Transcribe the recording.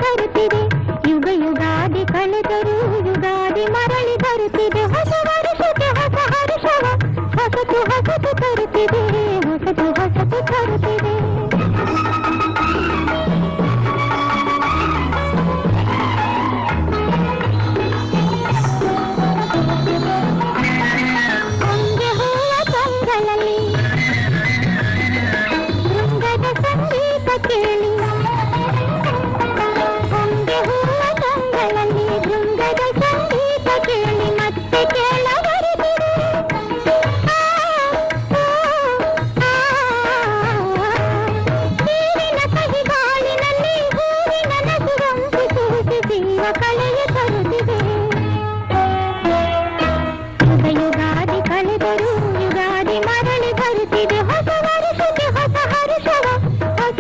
ತರುತ್ತಿದೆ. ಯುಗ ಯುಗಾದಿ ಕಳೆದರೂ ಯುಗಾದಿ ಮರಳಿ ಬರುತ್ತಿದೆ. ಹೊಸ ವರ್ಷಕ್ಕೆ ಹೊಸ ಹರ್ಷವ ಹೊಸತು ಹೊಸತು ತರುತ್ತಿದೆ. ಹೊಸತು ಹೊಸತು ತರುತ್ತಿದೆ. ಹೊಂಗೆ ಹೂವ ತಂಗಳಲ್ಲಿ ಶೃಂಗದ ಸಂಗೀತ ಕೇಳಿ